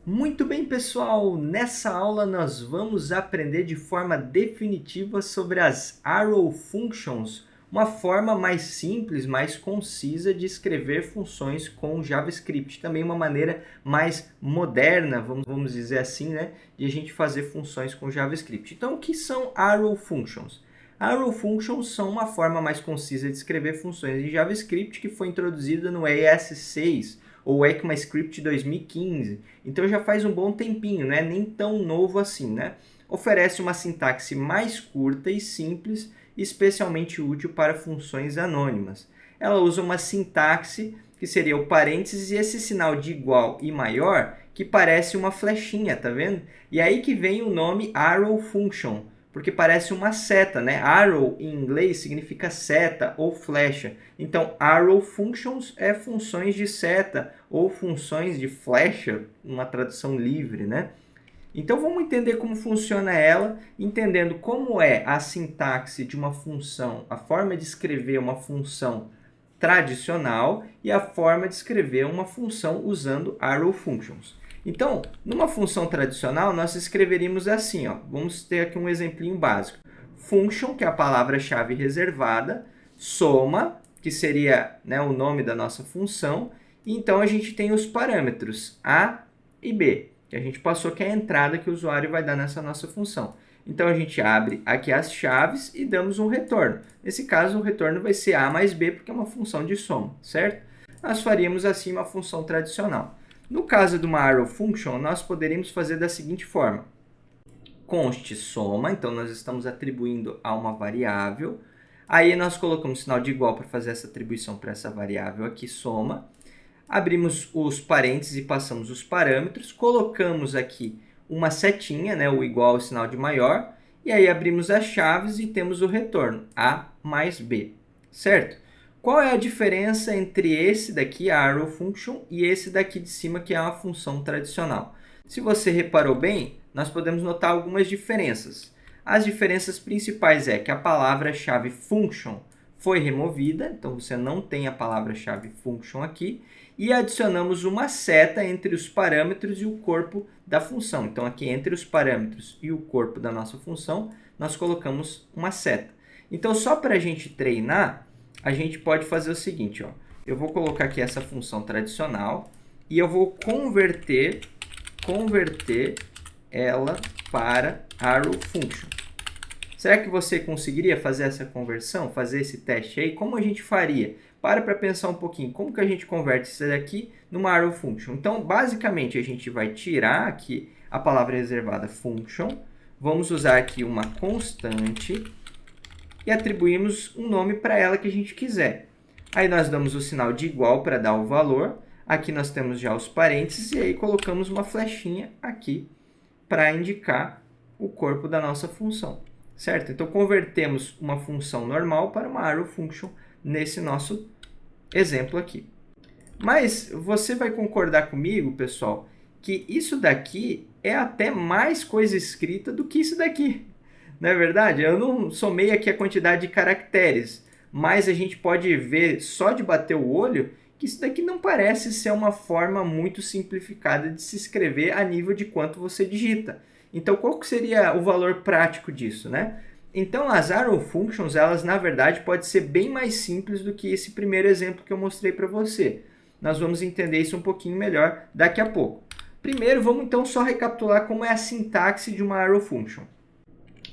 Muito bem, pessoal! Nessa aula nós vamos aprender de forma definitiva sobre as Arrow Functions, uma forma mais simples, mais concisa de escrever funções com JavaScript. Também uma maneira mais moderna, vamos dizer assim, né, de a gente fazer funções com JavaScript. Então, o que são Arrow Functions? Arrow Functions são uma forma mais concisa de escrever funções em JavaScript que foi introduzida no ES6, ou ECMAScript 2015. Então já faz um bom tempinho, né? Nem tão novo assim, né? Oferece uma sintaxe mais curta e simples, especialmente útil para funções anônimas. Ela usa uma sintaxe que seria o parênteses e esse sinal de igual e maior que parece uma flechinha, tá vendo? E aí que vem o nome Arrow Function, porque parece uma seta, né? Arrow em inglês significa seta ou flecha. Então, Arrow Functions é funções de seta ou funções de flecha, uma tradução livre, né? Então, vamos entender como funciona ela, entendendo como é a sintaxe de uma função, a forma de escrever uma função tradicional e a forma de escrever uma função usando Arrow Functions. Então, numa função tradicional, nós escreveríamos assim, ó. Vamos ter aqui um exemplinho básico. Function, que é a palavra-chave reservada, soma, que seria, né, o nome da nossa função, e então a gente tem os parâmetros A e B, que a gente passou que é a entrada que o usuário vai dar nessa nossa função. Então, a gente abre aqui as chaves e damos um retorno. Nesse caso, o retorno vai ser A mais B, porque é uma função de soma, certo? Nós faríamos assim uma função tradicional. No caso de uma Arrow Function, nós poderíamos fazer da seguinte forma. Const soma, então nós estamos atribuindo a uma variável. Aí nós colocamos sinal de igual para fazer essa atribuição para essa variável aqui, soma. Abrimos os parênteses e passamos os parâmetros. Colocamos aqui uma setinha, né, o igual ao sinal de maior. E aí abrimos as chaves e temos o retorno, A mais B, certo? Qual é a diferença entre esse daqui, a Arrow Function, e esse daqui de cima, que é uma função tradicional? Se você reparou bem, nós podemos notar algumas diferenças. As diferenças principais é que a palavra-chave function foi removida, então você não tem a palavra-chave function aqui, e adicionamos uma seta entre os parâmetros e o corpo da função. Então, aqui entre os parâmetros e o corpo da nossa função, nós colocamos uma seta. Então, só para a gente treinar, a gente pode fazer o seguinte, ó. Eu vou colocar aqui essa função tradicional e eu vou converter ela para Arrow Function. Será que você conseguiria fazer essa conversão, fazer esse teste aí? Como a gente faria? Para pensar um pouquinho, como que a gente converte isso daqui numa Arrow Function? Então, basicamente, a gente vai tirar aqui a palavra reservada function, vamos usar aqui uma constante e atribuímos um nome para ela que a gente quiser. Aí nós damos o sinal de igual para dar o valor. Aqui nós temos já os parênteses e aí colocamos uma flechinha aqui para indicar o corpo da nossa função, certo? Então, convertemos uma função normal para uma Arrow Function nesse nosso exemplo aqui. Mas você vai concordar comigo, pessoal, que isso daqui é até mais coisa escrita do que isso daqui. Não é verdade? Eu não somei aqui a quantidade de caracteres, mas a gente pode ver só de bater o olho que isso daqui não parece ser uma forma muito simplificada de se escrever a nível de quanto você digita. Então, qual que seria o valor prático disso, né? Então, as Arrow Functions, elas na verdade podem ser bem mais simples do que esse primeiro exemplo que eu mostrei para você. Nós vamos entender isso um pouquinho melhor daqui a pouco. Primeiro, vamos então só recapitular como é a sintaxe de uma Arrow Function.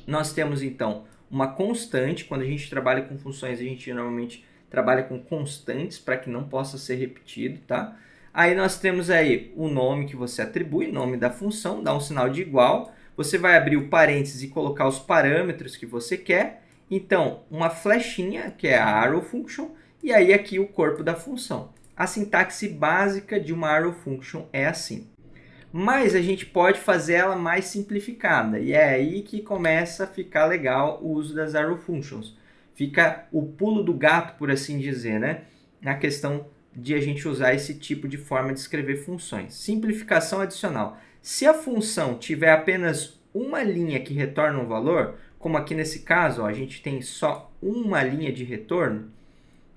Nós temos, então, uma constante. Quando a gente trabalha com funções, a gente normalmente trabalha com constantes para que não possa ser repetido, tá? Aí nós temos aí o nome que você atribui, nome da função, dá um sinal de igual. Você vai abrir o parênteses e colocar os parâmetros que você quer. Então, uma flechinha, que é a Arrow Function, e aí aqui o corpo da função. A sintaxe básica de uma Arrow Function é assim. Mas a gente pode fazer ela mais simplificada. E é aí que começa a ficar legal o uso das Arrow Functions. Fica o pulo do gato, por assim dizer, né? Na questão de a gente usar esse tipo de forma de escrever funções. Simplificação adicional. Se a função tiver apenas uma linha que retorna um valor, como aqui nesse caso, ó, a gente tem só uma linha de retorno,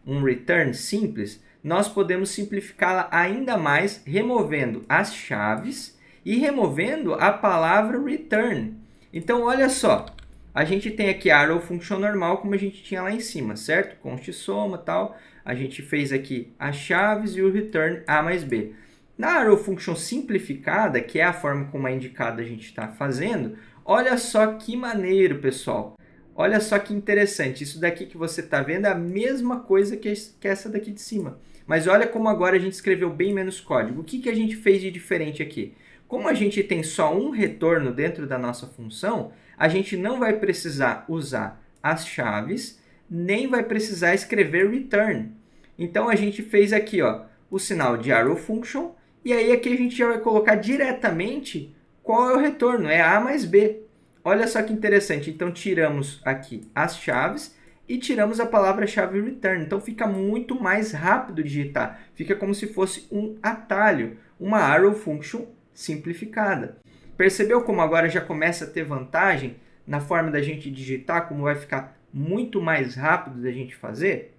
um return simples, nós podemos simplificá-la ainda mais removendo as chaves e removendo a palavra return. Então, olha só, a gente tem aqui a arrow function normal, como a gente tinha lá em cima, certo? Const soma, tal. A gente fez aqui as chaves e o return A mais B. Na arrow function simplificada, que é a forma como é indicado a gente está fazendo, olha só que maneiro, pessoal. Olha só que interessante. Isso daqui que você está vendo é a mesma coisa que essa daqui de cima. Mas olha como agora a gente escreveu bem menos código. O que a gente fez de diferente aqui? Como a gente tem só um retorno dentro da nossa função, a gente não vai precisar usar as chaves, nem vai precisar escrever return. Então, a gente fez aqui ó, o sinal de arrow function, e aí aqui a gente já vai colocar diretamente qual é o retorno, é A mais B. Olha só que interessante, então tiramos aqui as chaves e tiramos a palavra-chave return. Então, fica muito mais rápido digitar, fica como se fosse um atalho, uma arrow function simplificada. Percebeu como agora já começa a ter vantagem na forma da gente digitar, como vai ficar muito mais rápido da gente fazer?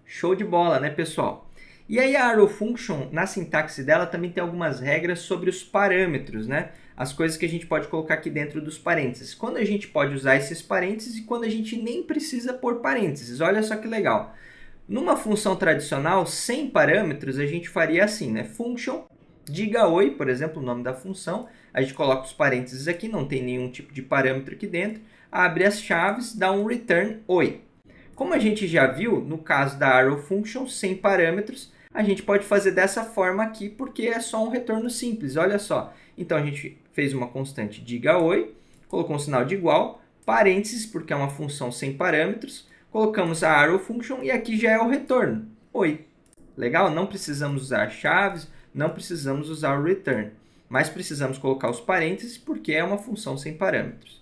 Show de bola, né, pessoal? E aí a arrow function, na sintaxe dela, também tem algumas regras sobre os parâmetros, né? As coisas que a gente pode colocar aqui dentro dos parênteses. Quando a gente pode usar esses parênteses e quando a gente nem precisa pôr parênteses. Olha só que legal. Numa função tradicional, sem parâmetros, a gente faria assim, né? Function diga oi, por exemplo, o nome da função. A gente coloca os parênteses aqui, não tem nenhum tipo de parâmetro aqui dentro. Abre as chaves, dá um return oi. Como a gente já viu, no caso da arrow function, sem parâmetros, a gente pode fazer dessa forma aqui, porque é só um retorno simples, olha só. Então, a gente fez uma constante diga oi, colocou um sinal de igual, parênteses, porque é uma função sem parâmetros, colocamos a arrow function e aqui já é o retorno, oi. Legal? Não precisamos usar chaves, não precisamos usar o return, mas precisamos colocar os parênteses porque é uma função sem parâmetros.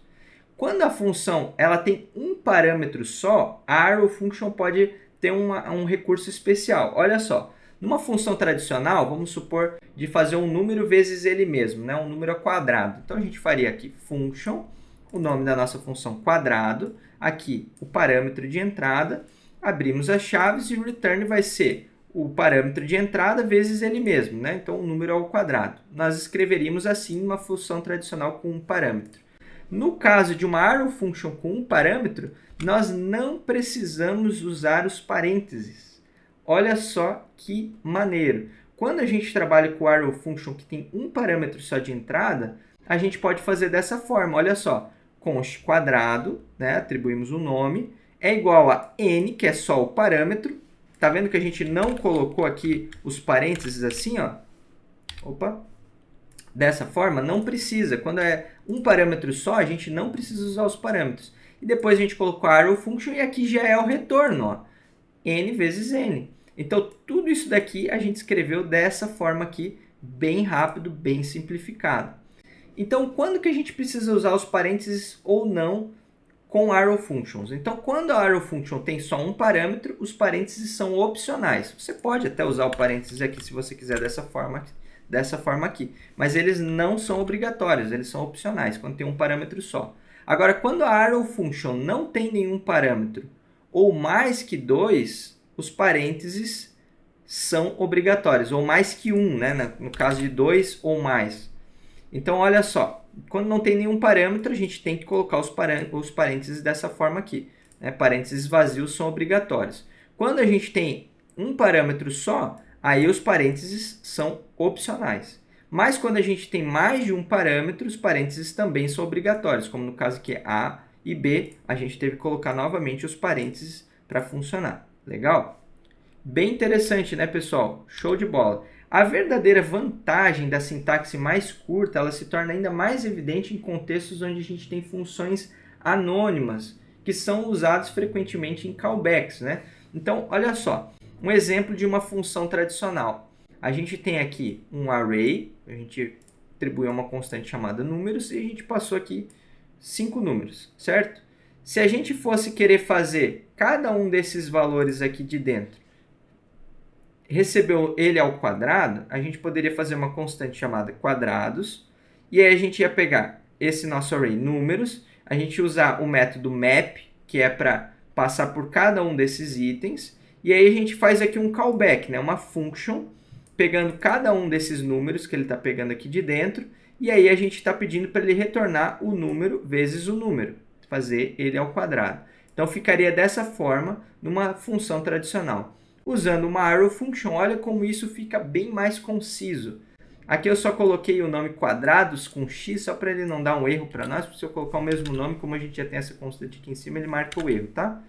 Quando a função ela tem um parâmetro só, a arrow function pode ter um recurso especial. Olha só, numa função tradicional, vamos supor de fazer um número vezes ele mesmo, né? Um número ao quadrado. Então, a gente faria aqui function, o nome da nossa função quadrado, aqui o parâmetro de entrada, abrimos as chaves e o return vai ser o parâmetro de entrada vezes ele mesmo, né? Então, o número ao quadrado. Nós escreveríamos assim uma função tradicional com um parâmetro. No caso de uma arrow function com um parâmetro, nós não precisamos usar os parênteses. Olha só que maneiro. Quando a gente trabalha com arrow function que tem um parâmetro só de entrada, a gente pode fazer dessa forma. Olha só, const quadrado, né? Atribuímos o nome, é igual a n, que é só o parâmetro. Tá vendo que a gente não colocou aqui os parênteses assim, ó? Opa! Dessa forma, não precisa. Quando é um parâmetro só, a gente não precisa usar os parâmetros. E depois a gente colocou a arrow function e aqui já é o retorno, ó, n vezes n. Então, tudo isso daqui a gente escreveu dessa forma aqui, bem rápido, bem simplificado. Então, quando que a gente precisa usar os parênteses ou não com arrow functions? Então, quando a arrow function tem só um parâmetro, os parênteses são opcionais. Você pode até usar o parênteses aqui se você quiser dessa forma aqui. Mas eles não são obrigatórios, eles são opcionais, quando tem um parâmetro só. Agora, quando a arrow function não tem nenhum parâmetro, ou mais que dois, os parênteses são obrigatórios, ou mais que um, né? No caso de dois ou mais. Então, olha só, quando não tem nenhum parâmetro, a gente tem que colocar os parênteses dessa forma aqui, né? Parênteses vazios são obrigatórios. Quando a gente tem um parâmetro só, aí os parênteses são opcionais. Mas quando a gente tem mais de um parâmetro, os parênteses também são obrigatórios, como no caso aqui é A e B, a gente teve que colocar novamente os parênteses para funcionar. Legal? Bem interessante, né, pessoal? Show de bola! A verdadeira vantagem da sintaxe mais curta, ela se torna ainda mais evidente em contextos onde a gente tem funções anônimas, que são usadas frequentemente em callbacks, né? Então, olha só, um exemplo de uma função tradicional. A gente tem aqui um array, a gente atribuiu uma constante chamada números e a gente passou aqui 5 números, certo? Se a gente fosse querer fazer cada um desses valores aqui de dentro, recebeu ele ao quadrado, a gente poderia fazer uma constante chamada quadrados, e aí a gente ia pegar esse nosso array números, a gente usar o método map, que é para passar por cada um desses itens, e aí a gente faz aqui um callback, né? Uma function pegando cada um desses números que ele está pegando aqui de dentro, e aí a gente está pedindo para ele retornar o número vezes o número, fazer ele ao quadrado. Então ficaria dessa forma numa função tradicional. Usando uma arrow function, olha como isso fica bem mais conciso. Aqui eu só coloquei o nome quadrados com x, só para ele não dar um erro para nós, porque se eu colocar o mesmo nome, como a gente já tem essa constante aqui em cima, ele marca o erro, tá?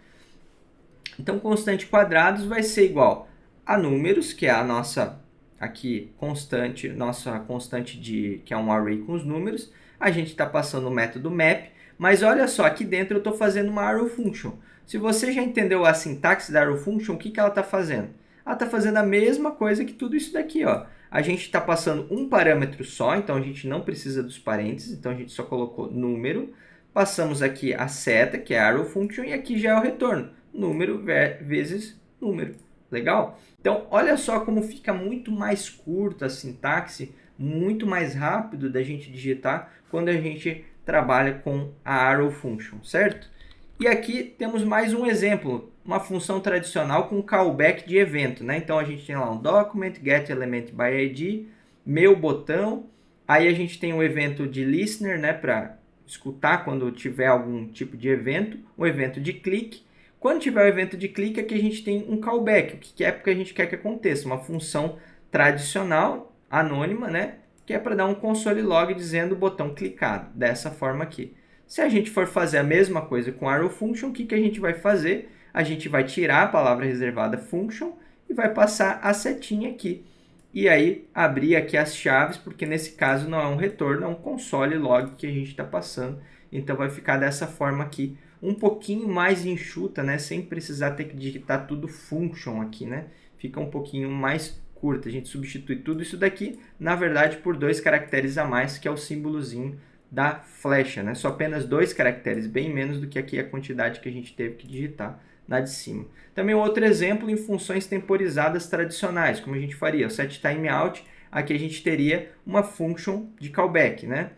Então, constante quadrados vai ser igual a números, que é a nossa aqui constante, nossa constante que é um array com os números. A gente está passando o método map, mas olha só, aqui dentro eu estou fazendo uma arrow function. Se você já entendeu a sintaxe da arrow function, o que ela está fazendo? Ela está fazendo a mesma coisa que tudo isso daqui, ó. A gente está passando um parâmetro só, então a gente não precisa dos parênteses, então a gente só colocou número. Passamos aqui a seta, que é a arrow function, e aqui já é o retorno. Número vezes número. Legal? Então, olha só como fica muito mais curta a sintaxe, muito mais rápido da gente digitar quando a gente trabalha com a arrow function, certo? E aqui temos mais um exemplo, uma função tradicional com callback de evento, né? Então, a gente tem lá um document, get element by id, meu botão, aí a gente tem um evento de listener, né, para escutar quando tiver algum tipo de evento, um evento de click. Quando tiver o evento de clique, aqui a gente tem um callback, o que é porque a gente quer que aconteça, uma função tradicional, anônima, né? Que é para dar um console log dizendo o botão clicado, dessa forma aqui. Se a gente for fazer a mesma coisa com arrow function, o que a gente vai fazer? A gente vai tirar a palavra reservada function e vai passar a setinha aqui. E aí abrir aqui as chaves, porque nesse caso não é um retorno, é um console log que a gente está passando. Então vai ficar dessa forma aqui, um pouquinho mais enxuta, né? Sem precisar ter que digitar tudo function aqui, né? Fica um pouquinho mais curta. A gente substitui tudo isso daqui, na verdade, por 2 caracteres a mais, que é o símbolozinho da flecha, né? Só apenas 2 caracteres, bem menos do que aqui a quantidade que a gente teve que digitar na de cima. Também outro exemplo em funções temporizadas tradicionais, como a gente faria o setTimeout, aqui a gente teria uma function de callback, né?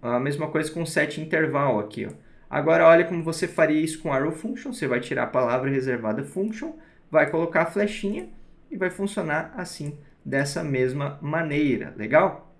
A mesma coisa com o setInterval aqui, ó. Agora, olha como você faria isso com arrow function. Você vai tirar a palavra reservada function, vai colocar a flechinha e vai funcionar assim, dessa mesma maneira. Legal?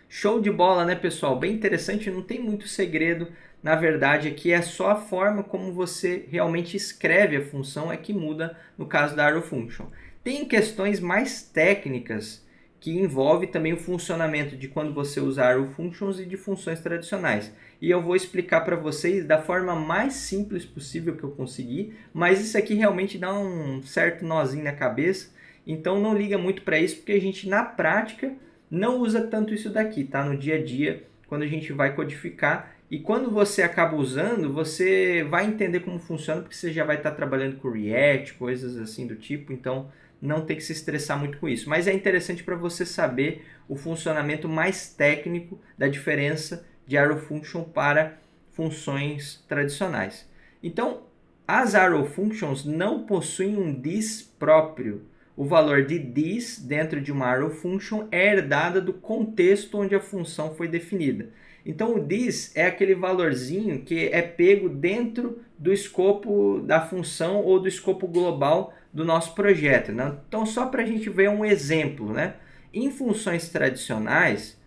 Show de bola, né, pessoal? Bem interessante, não tem muito segredo. Na verdade, aqui é só a forma como você realmente escreve a função é que muda no caso da arrow function. Tem questões mais técnicas que envolve também o funcionamento de quando você usa arrow functions e de funções tradicionais. E eu vou explicar para vocês da forma mais simples possível que eu conseguir, mas isso aqui realmente dá um certo nozinho na cabeça, então não liga muito para isso, porque a gente na prática não usa tanto isso daqui, tá? No dia a dia, quando a gente vai codificar, e quando você acaba usando, você vai entender como funciona, porque você já vai estar trabalhando com React, coisas assim do tipo, então não tem que se estressar muito com isso. Mas é interessante para você saber o funcionamento mais técnico da diferença de arrow function para funções tradicionais. Então, as arrow functions não possuem um this próprio. O valor de this dentro de uma arrow function é herdada do contexto onde a função foi definida. Então, o this é aquele valorzinho que é pego dentro do escopo da função ou do escopo global do nosso projeto, né? Então, só para a gente ver um exemplo, né? Em funções tradicionais,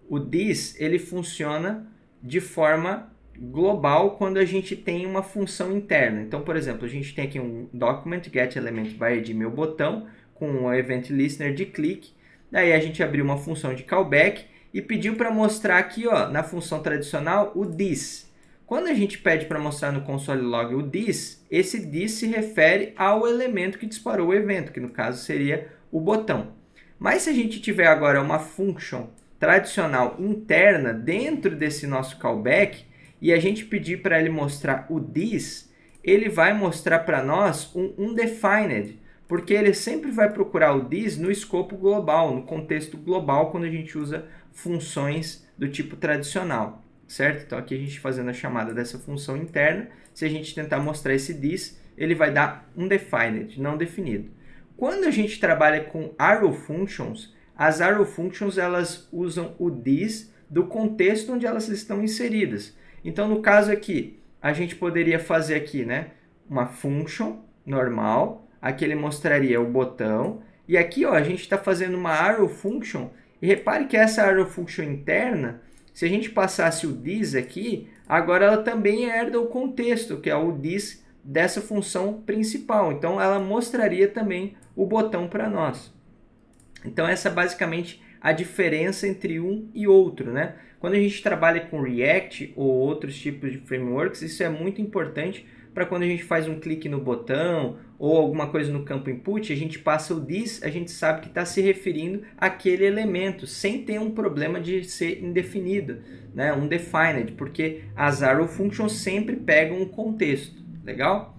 o this ele funciona de forma global quando a gente tem uma função interna. Então, por exemplo, a gente tem aqui um document get element by id meu botão com um event listener de click. Daí a gente abriu uma função de callback e pediu para mostrar aqui, ó, na função tradicional o this. Quando a gente pede para mostrar no console log o this, esse this se refere ao elemento que disparou o evento, que no caso seria o botão. Mas se a gente tiver agora uma function tradicional interna dentro desse nosso callback e a gente pedir para ele mostrar o this, ele vai mostrar para nós um undefined, porque ele sempre vai procurar o this no escopo global, no contexto global, quando a gente usa funções do tipo tradicional, certo? Então aqui a gente fazendo a chamada dessa função interna, se a gente tentar mostrar esse this, ele vai dar undefined, não definido. Quando a gente trabalha com arrow functions, as arrow functions elas usam o this do contexto onde elas estão inseridas. Então, no caso aqui, a gente poderia fazer aqui, né, uma function normal, aqui ele mostraria o botão, E aqui ó, a gente está fazendo uma arrow function, e repare que essa arrow function interna, se a gente passasse o this aqui, agora ela também herda o contexto, que é o this dessa função principal. Então ela mostraria também o botão para nós. Então essa é basicamente a diferença entre um e outro, né? Quando a gente trabalha com React ou outros tipos de frameworks, isso é muito importante para quando a gente faz um clique no botão ou alguma coisa no campo input, a gente passa o this, a gente sabe que está se referindo àquele elemento, sem ter um problema de ser indefinido, né? Um defined, porque as arrow functions sempre pegam um contexto, legal?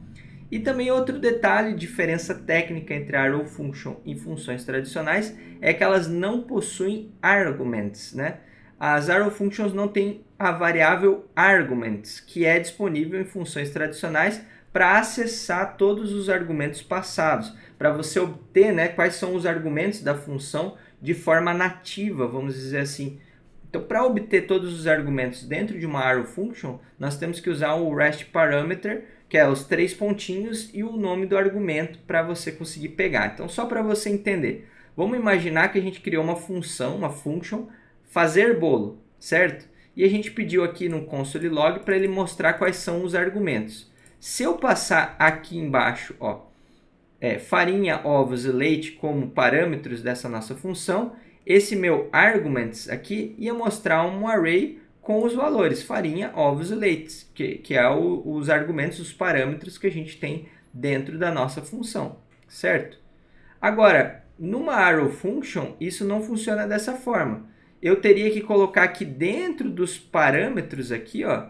E também outro detalhe, diferença técnica entre arrow function e funções tradicionais, é que elas não possuem arguments, né? As arrow functions não têm a variável arguments, que é disponível em funções tradicionais para acessar todos os argumentos passados, para você obter, né, quais são os argumentos da função de forma nativa, vamos dizer assim. Então, para obter todos os argumentos dentro de uma arrow function, nós temos que usar o REST parameter, que é os 3 pontinhos e o nome do argumento para você conseguir pegar. Então, só para você entender, vamos imaginar que a gente criou uma função, uma function, fazer bolo, certo? E a gente pediu aqui no console log para ele mostrar quais são os argumentos. Se eu passar aqui embaixo, ó, farinha, ovos e leite como parâmetros dessa nossa função, esse meu arguments aqui ia mostrar um array com os valores farinha, ovos e leite, que é os argumentos, os parâmetros que a gente tem dentro da nossa função, certo? Agora, numa arrow function, isso não funciona dessa forma. Eu teria que colocar aqui dentro dos parâmetros aqui, ó,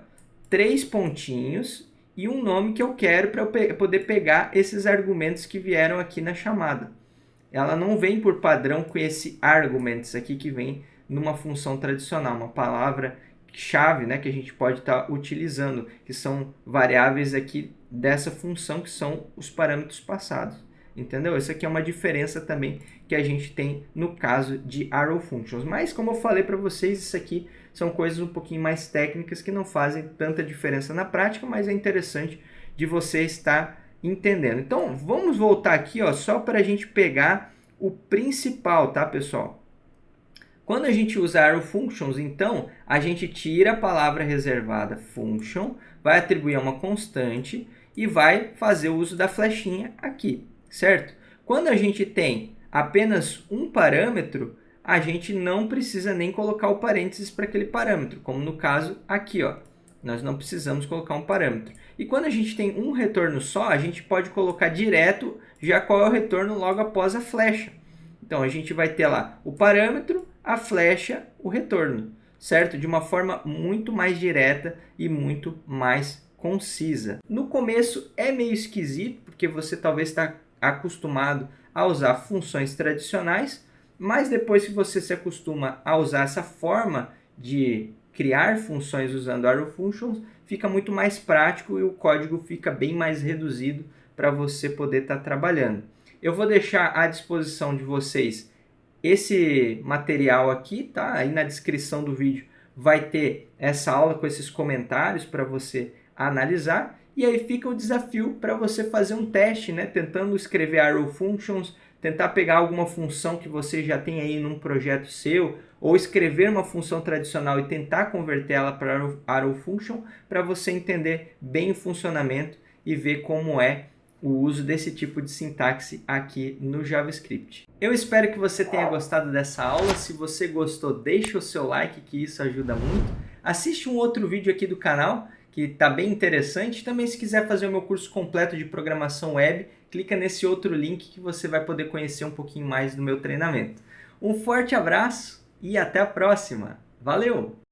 3 pontinhos e um nome que eu quero para eu poder pegar esses argumentos que vieram aqui na chamada. Ela não vem por padrão com esse arguments aqui que vem numa função tradicional, uma palavra-chave, né, que a gente pode estar utilizando, que são variáveis aqui dessa função, que são os parâmetros passados. Entendeu? Isso aqui é uma diferença também que a gente tem no caso de arrow functions. Mas, como eu falei para vocês, isso aqui são coisas um pouquinho mais técnicas que não fazem tanta diferença na prática, mas é interessante de você estar entendendo. Então, vamos voltar aqui, ó, só para a gente pegar o principal, tá, pessoal? Quando a gente usa arrow functions, então, a gente tira a palavra reservada function, vai atribuir a uma constante e vai fazer o uso da flechinha aqui, certo? Quando a gente tem apenas um parâmetro, a gente não precisa nem colocar o parênteses para aquele parâmetro, como no caso aqui, ó. Nós não precisamos colocar um parâmetro. E quando a gente tem um retorno só, a gente pode colocar direto já qual é o retorno logo após a flecha. Então, a gente vai ter lá o parâmetro, a flecha, o retorno, certo? De uma forma muito mais direta e muito mais concisa. No começo é meio esquisito, porque você talvez está acostumado a usar funções tradicionais, mas depois que você se acostuma a usar essa forma de criar funções usando arrow functions, fica muito mais prático e o código fica bem mais reduzido para você poder estar trabalhando. Eu vou deixar à disposição de vocês esse material aqui, tá? Aí na descrição do vídeo vai ter essa aula com esses comentários para você analisar. E aí fica o desafio para você fazer um teste, né? Tentando escrever arrow functions, tentar pegar alguma função que você já tem aí num projeto seu, ou escrever uma função tradicional e tentar converter ela para arrow function, para você entender bem o funcionamento e ver como é o uso desse tipo de sintaxe aqui no JavaScript. Eu espero que você tenha gostado dessa aula. Se você gostou, deixa o seu like, que isso ajuda muito. Assiste um outro vídeo aqui do canal, que está bem interessante. Também, se quiser fazer o meu curso completo de programação web, clica nesse outro link que você vai poder conhecer um pouquinho mais do meu treinamento. Um forte abraço e até a próxima. Valeu!